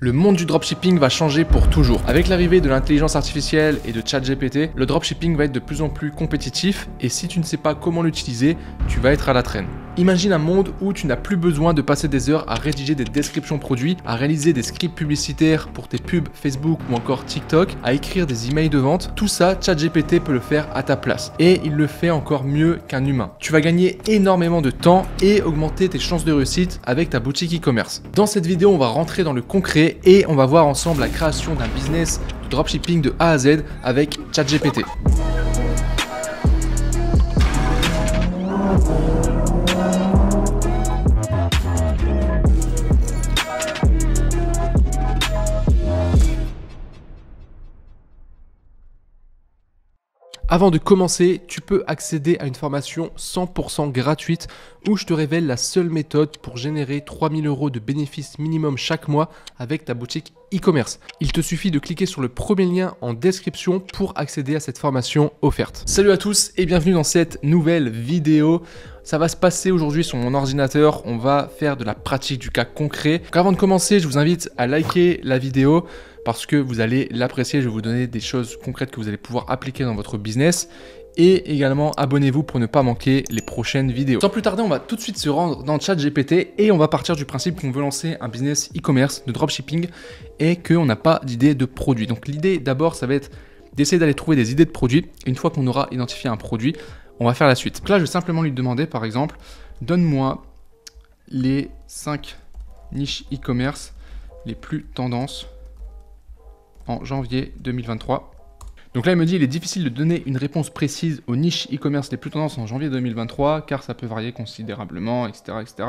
Le monde du dropshipping va changer pour toujours. Avec l'arrivée de l'intelligence artificielle et de ChatGPT, le dropshipping va être de plus en plus compétitif et si tu ne sais pas comment l'utiliser, tu vas être à la traîne. Imagine un monde où tu n'as plus besoin de passer des heures à rédiger des descriptions produits, à réaliser des scripts publicitaires pour tes pubs Facebook ou encore TikTok, à écrire des emails de vente. Tout ça, ChatGPT peut le faire à ta place et il le fait encore mieux qu'un humain. Tu vas gagner énormément de temps et augmenter tes chances de réussite avec ta boutique e-commerce. Dans cette vidéo, on va rentrer dans le concret et on va voir ensemble la création d'un business de dropshipping de A à Z avec ChatGPT. Avant de commencer, tu peux accéder à une formation 100% gratuite où je te révèle la seule méthode pour générer 3000 € de bénéfices minimum chaque mois avec ta boutique e-commerce. Il te suffit de cliquer sur le premier lien en description pour accéder à cette formation offerte. Salut à tous et bienvenue dans cette nouvelle vidéo. Ça va se passer aujourd'hui sur mon ordinateur, on va faire de la pratique du cas concret. Donc avant de commencer, je vous invite à liker la vidéo parce que vous allez l'apprécier, je vais vous donner des choses concrètes que vous allez pouvoir appliquer dans votre business. Et également, abonnez-vous pour ne pas manquer les prochaines vidéos. Sans plus tarder, on va tout de suite se rendre dans ChatGPT et on va partir du principe qu'on veut lancer un business e-commerce de dropshipping et qu'on n'a pas d'idée de produit. Donc l'idée d'abord, ça va être d'essayer d'aller trouver des idées de produits. Une fois qu'on aura identifié un produit, on va faire la suite. Donc là, je vais simplement lui demander, par exemple, donne-moi les 5 niches e-commerce les plus tendances en janvier 2023. Donc là, il me dit il est difficile de donner une réponse précise aux niches e-commerce les plus tendances en janvier 2023 car ça peut varier considérablement, etc., etc.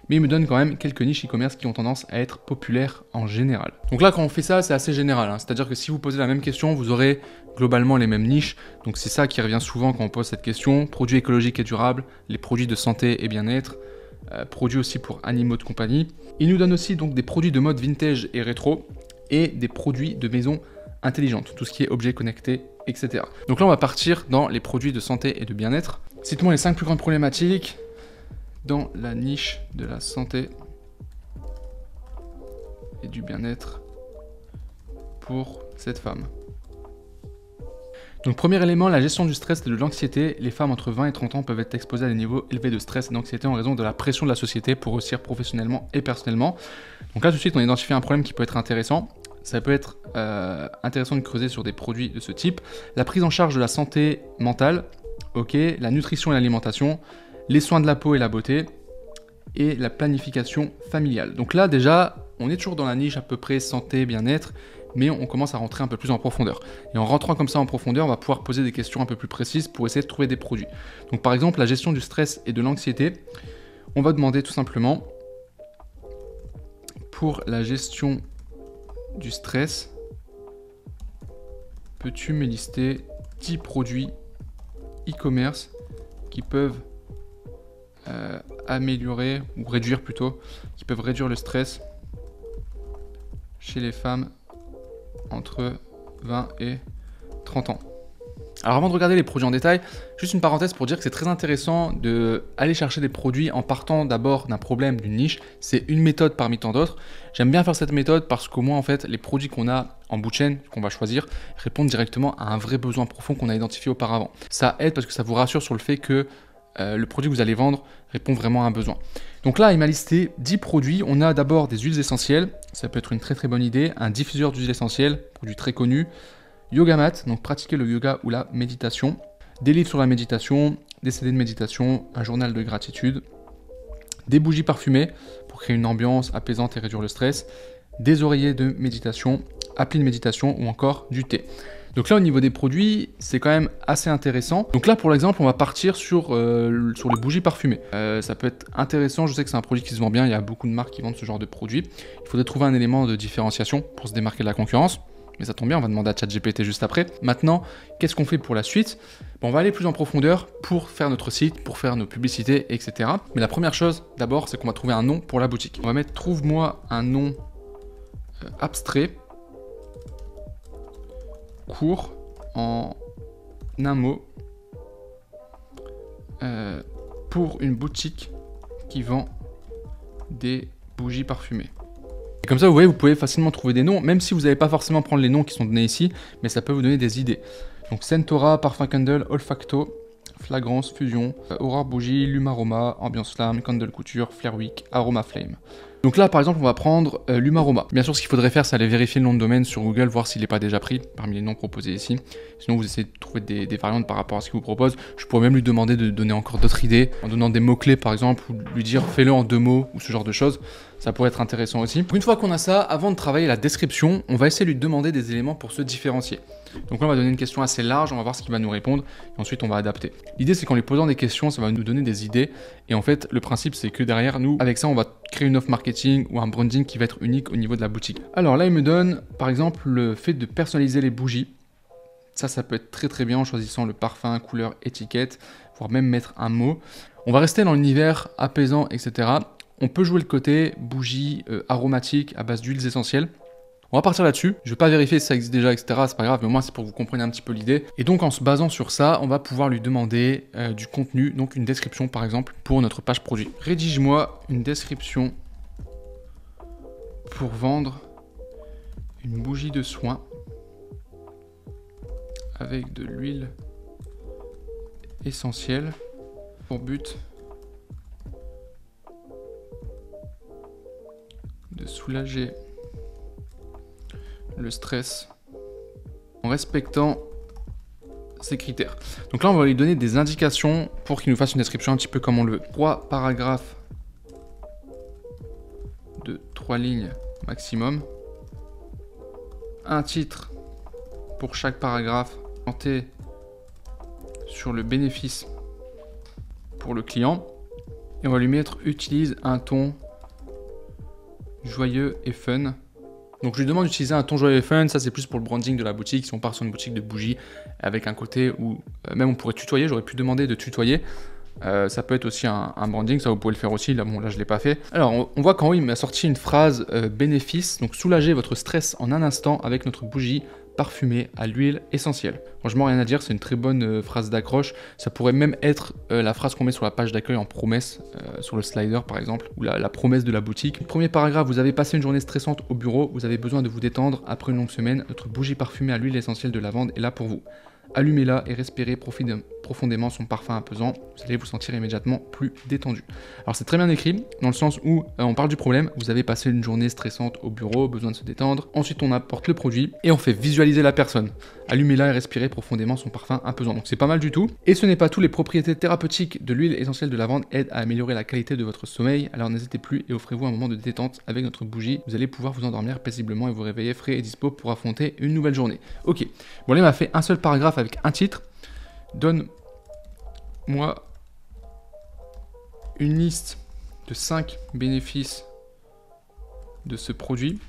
Mais il me donne quand même quelques niches e-commerce qui ont tendance à être populaires en général. Donc là, quand on fait ça, c'est assez général. C'est-à-dire que si vous posez la même question, vous aurez globalement les mêmes niches. Donc c'est ça qui revient souvent quand on pose cette question. Produits écologiques et durables, les produits de santé et bien-être, produits aussi pour animaux de compagnie. Il nous donne aussi donc des produits de mode vintage et rétro et des produits de maison intelligente, tout ce qui est objets connectés, etc. Donc là, on va partir dans les produits de santé et de bien-être. Cite-moi les 5 plus grandes problématiques dans la niche de la santé et du bien-être pour cette femme. Donc premier élément, la gestion du stress et de l'anxiété. Les femmes entre 20 et 30 ans peuvent être exposées à des niveaux élevés de stress et d'anxiété en raison de la pression de la société pour réussir professionnellement et personnellement. Donc là tout de suite on identifie un problème qui peut être intéressant. Ça peut être intéressant de creuser sur des produits de ce type. La prise en charge de la santé mentale, ok, la nutrition et l'alimentation, les soins de la peau et la beauté, et la planification familiale. Donc là déjà, on est toujours dans la niche à peu près santé, bien-être, mais on commence à rentrer un peu plus en profondeur. Et en rentrant comme ça en profondeur, on va pouvoir poser des questions un peu plus précises pour essayer de trouver des produits. Donc par exemple, la gestion du stress et de l'anxiété, on va demander tout simplement, pour la gestion du stress, peux-tu me lister 10 produits e-commerce qui peuvent améliorer, ou réduire plutôt, qui peuvent réduire le stress chez les femmes entre 20 et 30 ans. Alors avant de regarder les produits en détail, juste une parenthèse pour dire que c'est très intéressant d'aller chercher des produits en partant d'abord d'un problème, d'une niche. C'est une méthode parmi tant d'autres. J'aime bien faire cette méthode parce qu'au moins en fait les produits qu'on a en bout de chaîne, qu'on va choisir, répondent directement à un vrai besoin profond qu'on a identifié auparavant. Ça aide parce que ça vous rassure sur le fait que le produit que vous allez vendre répond vraiment à un besoin. Donc là, il m'a listé 10 produits. On a d'abord des huiles essentielles. Ça peut être une très très bonne idée. Un diffuseur d'huiles essentielles, produit très connu. Yoga mat, donc pratiquer le yoga ou la méditation. Des livres sur la méditation, des CD de méditation, un journal de gratitude. Des bougies parfumées pour créer une ambiance apaisante et réduire le stress. Des oreillers de méditation, appli de méditation ou encore du thé. Donc là, au niveau des produits, c'est quand même assez intéressant. Donc là, pour l'exemple, on va partir sur les bougies parfumées. Ça peut être intéressant, je sais que c'est un produit qui se vend bien, il y a beaucoup de marques qui vendent ce genre de produit. Il faudrait trouver un élément de différenciation pour se démarquer de la concurrence. Mais ça tombe bien, on va demander à ChatGPT juste après. Maintenant, qu'est-ce qu'on fait pour la suite ? On va aller plus en profondeur pour faire notre site, pour faire nos publicités, etc. Mais la première chose, d'abord, c'est qu'on va trouver un nom pour la boutique. On va mettre « Trouve-moi un nom abstrait ». Court en un mot pour une boutique qui vend des bougies parfumées. Et comme ça, vous voyez, vous pouvez facilement trouver des noms, même si vous n'allez pas forcément prendre les noms qui sont donnés ici, mais ça peut vous donner des idées. Donc Scentora, Parfum Candle, Olfacto, Flagrance, Fusion, Aurore Bougie, Lumaroma, Ambiance Flamme, Candle Couture, Flair Wick, Aroma Flame. Donc là, par exemple, on va prendre Lumaroma. Bien sûr, ce qu'il faudrait faire, c'est aller vérifier le nom de domaine sur Google, voir s'il n'est pas déjà pris parmi les noms proposés ici. Sinon, vous essayez de trouver des variantes par rapport à ce qu'il vous propose. Je pourrais même lui demander de donner encore d'autres idées, en donnant des mots-clés, par exemple, ou lui dire fais-le en 2 mots, ou ce genre de choses. Ça pourrait être intéressant aussi. Une fois qu'on a ça, avant de travailler la description, on va essayer de lui demander des éléments pour se différencier. Donc là, on va donner une question assez large, on va voir ce qu'il va nous répondre, et ensuite on va adapter. L'idée, c'est qu'en lui posant des questions, ça va nous donner des idées, et en fait, le principe, c'est que derrière nous, avec ça, on va créer une offre marketing ou un branding qui va être unique au niveau de la boutique. Alors là, il me donne, par exemple, le fait de personnaliser les bougies. Ça peut être très très bien en choisissant le parfum, couleur, étiquette, voire même mettre un mot. On va rester dans l'univers apaisant, etc. On peut jouer le côté bougie aromatique à base d'huiles essentielles. On va partir là-dessus. Je ne vais pas vérifier si ça existe déjà, etc. C'est pas grave, mais au moins c'est pour que vous compreniez un petit peu l'idée. Et donc en se basant sur ça, on va pouvoir lui demander du contenu, donc une description par exemple pour notre page produit. Rédige-moi une description pour vendre une bougie de soin avec de l'huile essentielle pour but de soulager le stress en respectant ces critères. Donc là, on va lui donner des indications pour qu'il nous fasse une description un petit peu comme on le veut. 3 paragraphes de 3 lignes maximum. Un titre pour chaque paragraphe orienté sur le bénéfice pour le client. Et on va lui mettre utilise un ton joyeux et fun. Donc je lui demande d'utiliser un ton joyeux et fun, ça c'est plus pour le branding de la boutique, si on part sur une boutique de bougies avec un côté où même on pourrait tutoyer, j'aurais pu demander de tutoyer. Ça peut être aussi un branding, ça vous pouvez le faire aussi, là, bon, là je ne l'ai pas fait. Alors on voit qu'en haut il m'a sorti une phrase bénéfice, donc soulager votre stress en un instant avec notre bougie parfumée à l'huile essentielle. Franchement rien à dire, c'est une très bonne phrase d'accroche. Ça pourrait même être la phrase qu'on met sur la page d'accueil en promesse, sur le slider par exemple, ou la promesse de la boutique. Premier paragraphe, vous avez passé une journée stressante au bureau, vous avez besoin de vous détendre après une longue semaine, notre bougie parfumée à l'huile essentielle de lavande est là pour vous. Allumez-la et respirez profondément son parfum apaisant, vous allez vous sentir immédiatement plus détendu. Alors c'est très bien écrit, dans le sens où on parle du problème, vous avez passé une journée stressante au bureau, besoin de se détendre, ensuite on apporte le produit et on fait visualiser la personne. Allumez-la et respirez profondément son parfum apaisant. Donc c'est pas mal du tout. Et ce n'est pas tout, les propriétés thérapeutiques de l'huile essentielle de lavande aident à améliorer la qualité de votre sommeil, alors n'hésitez plus et offrez-vous un moment de détente avec notre bougie, vous allez pouvoir vous endormir paisiblement et vous réveiller frais et dispo pour affronter une nouvelle journée. Ok, bon là il m'a fait un seul paragraphe avec un titre. Donne-moi une liste de 5 bénéfices de ce produit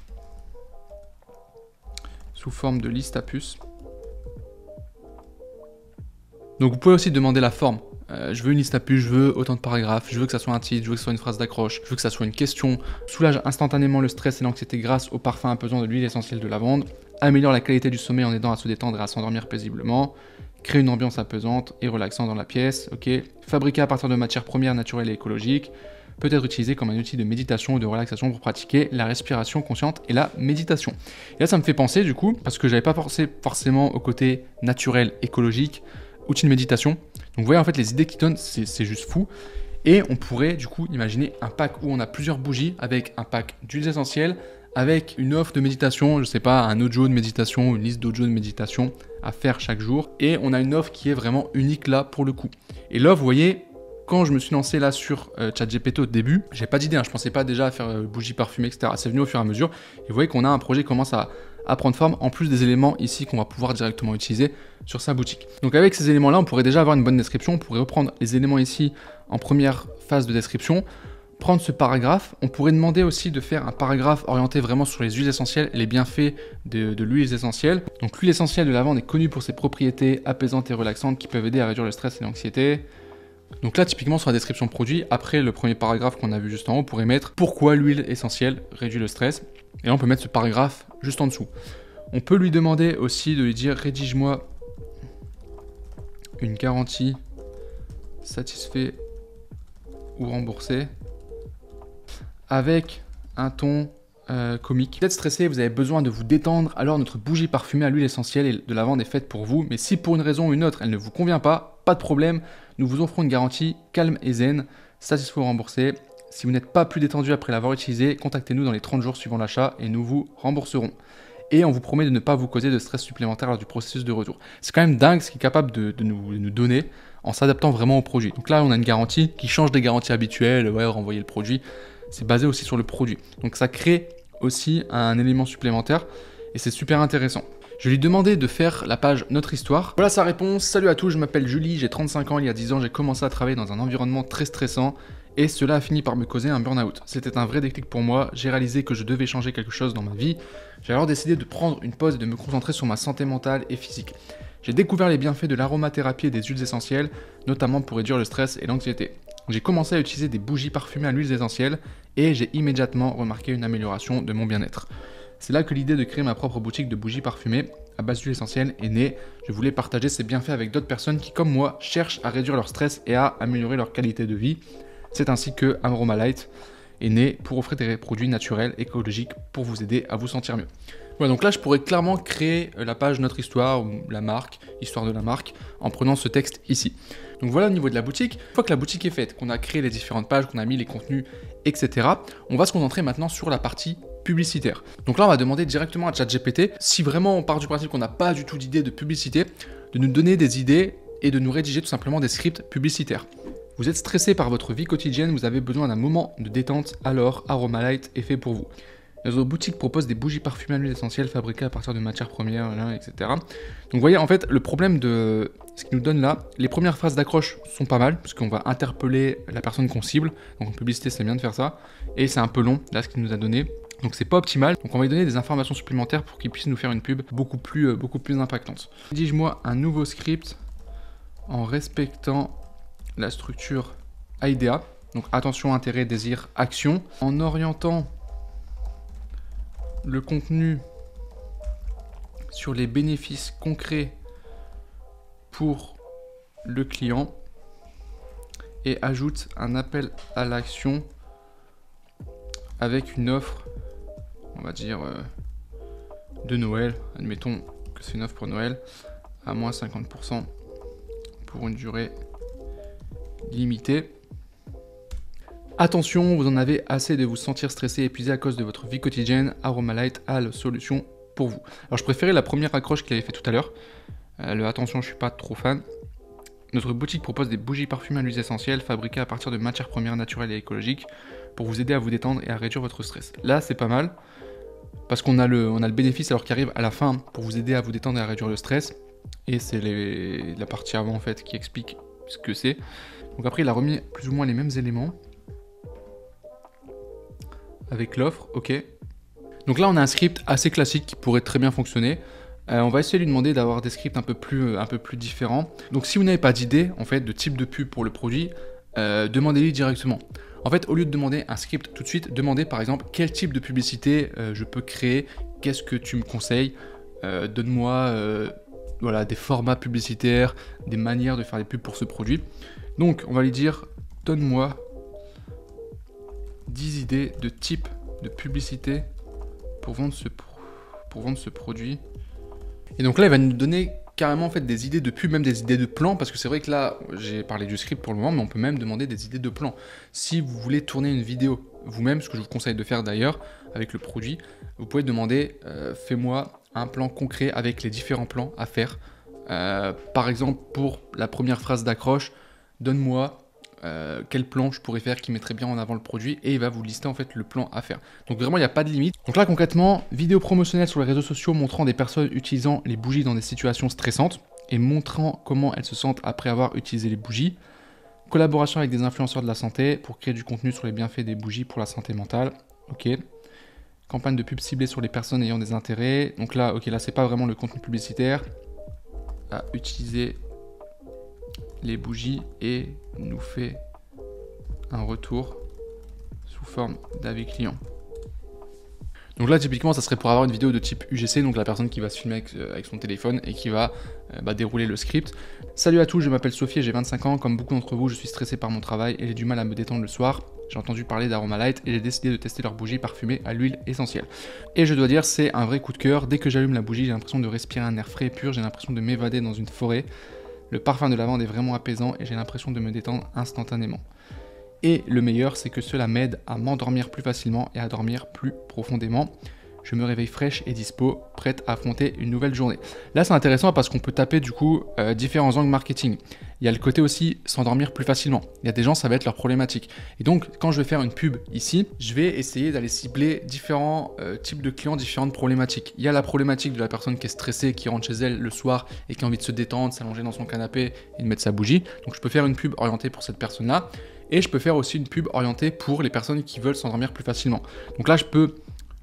sous forme de liste à puces. Donc vous pouvez aussi demander la forme. Je veux une liste à puces, je veux autant de paragraphes, je veux que ça soit un titre, je veux que ça soit une phrase d'accroche, je veux que ça soit une question. Soulage instantanément le stress et l'anxiété grâce au parfum apaisant de l'huile essentielle de lavande. Améliore la qualité du sommeil en aidant à se détendre et à s'endormir paisiblement. Crée une ambiance apaisante et relaxante dans la pièce. Ok. Fabriqué à partir de matières premières naturelles et écologiques. Peut être utilisé comme un outil de méditation ou de relaxation pour pratiquer la respiration consciente et la méditation. Et là, ça me fait penser du coup, parce que j'avais pas pensé forcément au côté naturel, écologique, outil de méditation. Donc vous voyez en fait les idées qu'il donne, c'est juste fou. Et on pourrait du coup imaginer un pack où on a plusieurs bougies avec un pack d'huiles essentielles, avec une offre de méditation, je sais pas, un audio de méditation, une liste d'audio de méditation à faire chaque jour. Et on a une offre qui est vraiment unique là pour le coup. Et l'offre, vous voyez, quand je me suis lancé là sur ChatGPT au début, j'ai pas d'idée, je pensais pas déjà à faire bougie parfumée, etc. C'est venu au fur et à mesure. Et vous voyez qu'on a un projet qui commence à prendre forme, en plus des éléments ici qu'on va pouvoir directement utiliser sur sa boutique. Donc avec ces éléments-là, on pourrait déjà avoir une bonne description. On pourrait reprendre les éléments ici en première phase de description, prendre ce paragraphe. On pourrait demander aussi de faire un paragraphe orienté vraiment sur les huiles essentielles et les bienfaits de l'huile essentielle. Donc l'huile essentielle de lavande est connue pour ses propriétés apaisantes et relaxantes qui peuvent aider à réduire le stress et l'anxiété. Donc là, typiquement sur la description produit, après le premier paragraphe qu'on a vu juste en haut, on pourrait mettre pourquoi l'huile essentielle réduit le stress. Et là, on peut mettre ce paragraphe juste en dessous. On peut lui demander aussi de lui dire rédige-moi une garantie satisfait ou remboursé avec un ton comique. Vous êtes stressé, vous avez besoin de vous détendre, alors notre bougie parfumée à l'huile essentielle et de lavande est faite pour vous. Mais si pour une raison ou une autre, elle ne vous convient pas de problème, nous vous offrons une garantie calme et zen, satisfait ou remboursé. Si vous n'êtes pas plus détendu après l'avoir utilisé, contactez-nous dans les 30 jours suivant l'achat et nous vous rembourserons. Et on vous promet de ne pas vous causer de stress supplémentaire lors du processus de retour. C'est quand même dingue ce qu'il est capable de nous donner en s'adaptant vraiment au produit. Donc là, on a une garantie qui change des garanties habituelles, ouais, renvoyer le produit. C'est basé aussi sur le produit. Donc ça crée aussi un élément supplémentaire et c'est super intéressant. Je lui ai demandé de faire la page Notre Histoire. Voilà sa réponse. Salut à tous, je m'appelle Julie, j'ai 35 ans. Il y a 10 ans, j'ai commencé à travailler dans un environnement très stressant et cela a fini par me causer un burn-out. C'était un vrai déclic pour moi. J'ai réalisé que je devais changer quelque chose dans ma vie. J'ai alors décidé de prendre une pause et de me concentrer sur ma santé mentale et physique. J'ai découvert les bienfaits de l'aromathérapie et des huiles essentielles, notamment pour réduire le stress et l'anxiété. J'ai commencé à utiliser des bougies parfumées à l'huile essentielle et j'ai immédiatement remarqué une amélioration de mon bien-être. C'est là que l'idée de créer ma propre boutique de bougies parfumées à base d'huile essentielle est née. Je voulais partager ces bienfaits avec d'autres personnes qui, comme moi, cherchent à réduire leur stress et à améliorer leur qualité de vie. C'est ainsi que Aromalight est né pour offrir des produits naturels, écologiques, pour vous aider à vous sentir mieux. Voilà, donc là, je pourrais clairement créer la page Notre Histoire ou la marque, Histoire de la marque, en prenant ce texte ici. Donc voilà au niveau de la boutique. Une fois que la boutique est faite, qu'on a créé les différentes pages, qu'on a mis les contenus, etc., on va se concentrer maintenant sur la partie publicitaire. Donc là, on va demander directement à ChatGPT, si vraiment on part du principe qu'on n'a pas du tout d'idée de publicité, de nous donner des idées et de nous rédiger tout simplement des scripts publicitaires. Vous êtes stressé par votre vie quotidienne, vous avez besoin d'un moment de détente, alors Aromalight est fait pour vous. Notre boutique propose des bougies parfumées à l'huile essentielle fabriquées à partir de matières premières, etc. Donc vous voyez, en fait, le problème de ce qu'il nous donne là, les premières phrases d'accroche sont pas mal, parce qu'on va interpeller la personne qu'on cible. Donc en publicité, c'est bien de faire ça. Et c'est un peu long, là, ce qu'il nous a donné. Donc c'est pas optimal. Donc on va lui donner des informations supplémentaires pour qu'il puisse nous faire une pub beaucoup plus impactante. Rédige-moi un nouveau script en respectant la structure AIDA. Donc attention, intérêt, désir, action. En orientant le contenu sur les bénéfices concrets pour le client et ajoute un appel à l'action avec une offre, on va dire, de Noël. Admettons que c'est une offre pour Noël à moins 50% pour une durée limitée. Attention, vous en avez assez de vous sentir stressé et épuisé à cause de votre vie quotidienne. Aromalight a la solution pour vous. Alors je préférais la première accroche qu'il avait fait tout à l'heure. Attention, je suis pas trop fan. Notre boutique propose des bougies parfumées à l'huile essentielle fabriquées à partir de matières premières naturelles et écologiques pour vous aider à vous détendre et à réduire votre stress. Là, c'est pas mal parce qu'on a le bénéfice alors qui arrive à la fin pour vous aider à vous détendre et à réduire le stress. Et c'est la partie avant en fait qui explique ce que c'est. Donc après, il a remis plus ou moins les mêmes éléments avec l'offre, ok. Donc là, on a un script assez classique qui pourrait très bien fonctionner. On va essayer de lui demander d'avoir des scripts un peu plus différents. Donc si vous n'avez pas d'idée, en fait, de type de pub pour le produit, demandez-lui directement. En fait, au lieu de demander un script tout de suite, demandez par exemple quel type de publicité je peux créer, qu'est-ce que tu me conseilles, donne-moi voilà, des formats publicitaires, des manières de faire des pubs pour ce produit. Donc on va lui dire, donne-moi 10 idées de type de publicité pour vendre ce produit. Et donc là, il va nous donner carrément en fait des idées de pub, même des idées de plans, parce que c'est vrai que là, j'ai parlé du script pour le moment, mais on peut même demander des idées de plans. Si vous voulez tourner une vidéo vous-même, ce que je vous conseille de faire d'ailleurs avec le produit, vous pouvez demander fais-moi un plan concret avec les différents plans à faire. Par exemple, pour la première phrase d'accroche, donne-moi quel plan je pourrais faire qui mettrait bien en avant le produit, et il va vous lister en fait le plan à faire. Donc vraiment il n'y a pas de limite. Donc là concrètement, vidéo promotionnelle sur les réseaux sociaux montrant des personnes utilisant les bougies dans des situations stressantes et montrant comment elles se sentent après avoir utilisé les bougies. Collaboration avec des influenceurs de la santé pour créer du contenu sur les bienfaits des bougies pour la santé mentale. Ok. Campagne de pub ciblée sur les personnes ayant des intérêts. Donc là, ok, là c'est pas vraiment le contenu publicitaire. À utiliser les bougies et nous fait un retour sous forme d'avis client. Donc là, typiquement, ça serait pour avoir une vidéo de type UGC, donc la personne qui va se filmer avec son téléphone et qui va dérouler le script. Salut à tous, je m'appelle Sophie et j'ai 25 ans. Comme beaucoup d'entre vous, je suis stressé par mon travail et j'ai du mal à me détendre le soir. J'ai entendu parler d'Aromalight et j'ai décidé de tester leur bougie parfumée à l'huile essentielle. Et je dois dire, c'est un vrai coup de cœur. Dès que j'allume la bougie, j'ai l'impression de respirer un air frais et pur, j'ai l'impression de m'évader dans une forêt. Le parfum de lavande est vraiment apaisant et j'ai l'impression de me détendre instantanément. Et le meilleur, c'est que cela m'aide à m'endormir plus facilement et à dormir plus profondément. Je me réveille fraîche et dispo, prête à affronter une nouvelle journée. Là, c'est intéressant parce qu'on peut taper du coup différents angles marketing. Il y a le côté aussi s'endormir plus facilement. Il y a des gens, ça va être leur problématique. Et donc, quand je vais faire une pub ici, je vais essayer d'aller cibler différents types de clients, différentes problématiques. Il y a la problématique de la personne qui est stressée, qui rentre chez elle le soir et qui a envie de se détendre, s'allonger dans son canapé et de mettre sa bougie. Donc, je peux faire une pub orientée pour cette personne-là. Et je peux faire aussi une pub orientée pour les personnes qui veulent s'endormir plus facilement. Donc là, je peux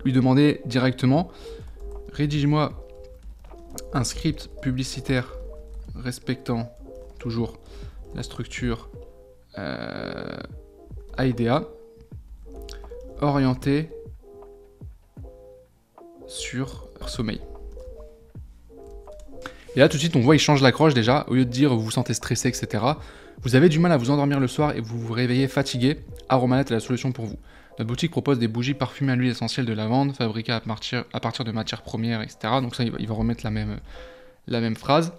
lui demander directement, rédige-moi un script publicitaire respectant toujours la structure AIDA, orienté sur sommeil. Et là tout de suite on voit il change l'accroche déjà, au lieu de dire vous vous sentez stressé, etc. Vous avez du mal à vous endormir le soir et vous vous réveillez fatigué, Aromalight est la solution pour vous. Notre boutique propose des bougies parfumées à l'huile essentielle de lavande, fabriquées à partir de matières premières, etc. Donc ça, il va remettre la même phrase.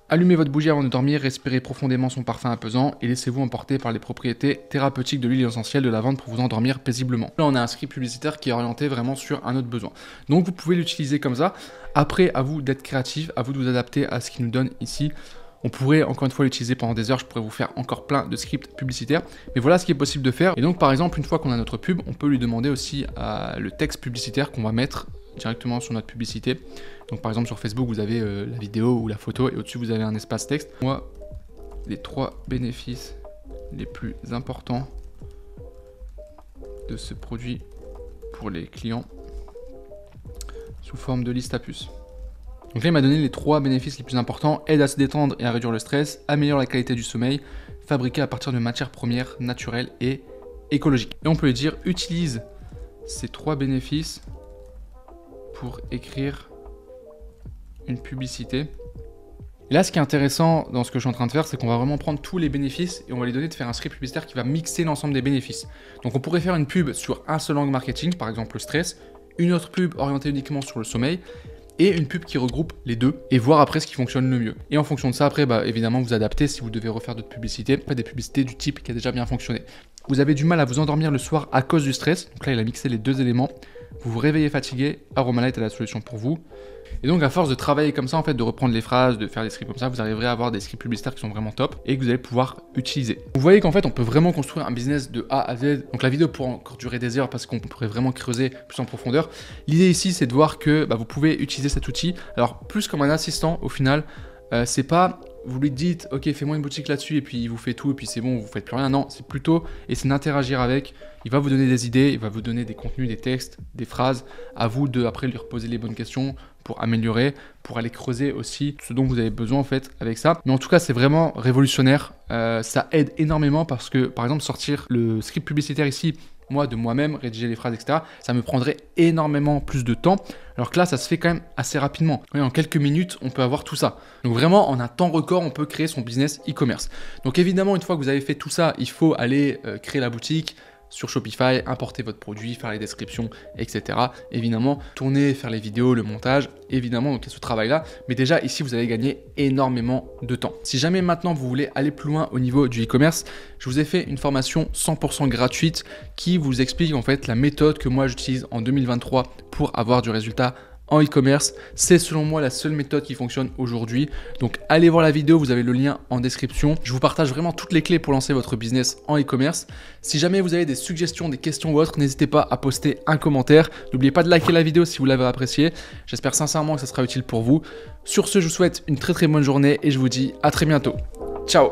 Allumez votre bougie avant de dormir, respirez profondément son parfum apaisant et laissez-vous emporter par les propriétés thérapeutiques de l'huile essentielle de lavande pour vous endormir paisiblement. Là, on a un script publicitaire qui est orienté vraiment sur un autre besoin. Donc vous pouvez l'utiliser comme ça. Après, à vous d'être créatif, à vous de vous adapter à ce qu'il nous donne ici. On pourrait encore une fois l'utiliser pendant des heures, je pourrais vous faire encore plein de scripts publicitaires, mais voilà ce qui est possible de faire. Et donc par exemple, une fois qu'on a notre pub, on peut lui demander aussi le texte publicitaire qu'on va mettre directement sur notre publicité. Donc par exemple sur Facebook, vous avez la vidéo ou la photo et au-dessus vous avez un espace texte. Moi, les 3 bénéfices les plus importants de ce produit pour les clients sous forme de liste à puces. Donc là, il m'a donné les 3 bénéfices les plus importants. Aide à se détendre et à réduire le stress, améliore la qualité du sommeil, fabriqué à partir de matières premières naturelles et écologiques. Et on peut lui dire, utilise ces 3 bénéfices pour écrire une publicité. Et là, ce qui est intéressant dans ce que je suis en train de faire, c'est qu'on va vraiment prendre tous les bénéfices et on va lui donner de faire un script publicitaire qui va mixer l'ensemble des bénéfices. Donc on pourrait faire une pub sur un seul angle marketing, par exemple le stress, une autre pub orientée uniquement sur le sommeil, et une pub qui regroupe les deux et voir après ce qui fonctionne le mieux. Et en fonction de ça, après, évidemment, vous adaptez si vous devez refaire d'autres publicités, des publicités du type qui a déjà bien fonctionné. Vous avez du mal à vous endormir le soir à cause du stress, donc là, il a mixé les 2 éléments. Vous vous réveillez fatigué, Aromalight est la solution pour vous. Et donc, à force de travailler comme ça, en fait, de reprendre les phrases, de faire des scripts comme ça, vous arriverez à avoir des scripts publicitaires qui sont vraiment top et que vous allez pouvoir utiliser. Vous voyez qu'en fait, on peut vraiment construire un business de A à Z. Donc, la vidéo pourra encore durer des heures parce qu'on pourrait vraiment creuser plus en profondeur. L'idée ici, c'est de voir que vous pouvez utiliser cet outil. Alors, plus comme un assistant, au final, c'est pas... Vous lui dites, ok, fais-moi une boutique là-dessus, et puis il vous fait tout, et puis c'est bon, vous faites plus rien. Non, c'est plutôt essayer d'interagir avec. Il va vous donner des idées, il va vous donner des contenus, des textes, des phrases. À vous de, après, lui reposer les bonnes questions pour améliorer, pour aller creuser aussi ce dont vous avez besoin, en fait, avec ça. Mais en tout cas, c'est vraiment révolutionnaire. Ça aide énormément parce que, par exemple, sortir le script publicitaire ici, moi, de moi-même, rédiger les phrases, etc., ça me prendrait énormément plus de temps. Alors que là, ça se fait quand même assez rapidement. Oui, en quelques minutes, on peut avoir tout ça. Donc vraiment, en un temps record, on peut créer son business e-commerce. Donc évidemment, une fois que vous avez fait tout ça, il faut aller créer la boutique sur Shopify, importer votre produit, faire les descriptions, etc. Évidemment, tourner, faire les vidéos, le montage, évidemment, donc il y a ce travail-là. Mais déjà, ici, vous allez gagner énormément de temps. Si jamais maintenant, vous voulez aller plus loin au niveau du e-commerce, je vous ai fait une formation 100% gratuite qui vous explique en fait la méthode que moi j'utilise en 2023 pour avoir du résultat en e-commerce. C'est selon moi la seule méthode qui fonctionne aujourd'hui. Donc allez voir la vidéo, vous avez le lien en description. Je vous partage vraiment toutes les clés pour lancer votre business en e-commerce. Si jamais vous avez des suggestions, des questions ou autres, n'hésitez pas à poster un commentaire. N'oubliez pas de liker la vidéo si vous l'avez appréciée. J'espère sincèrement que ça sera utile pour vous. Sur ce, je vous souhaite une très bonne journée et je vous dis à très bientôt. Ciao!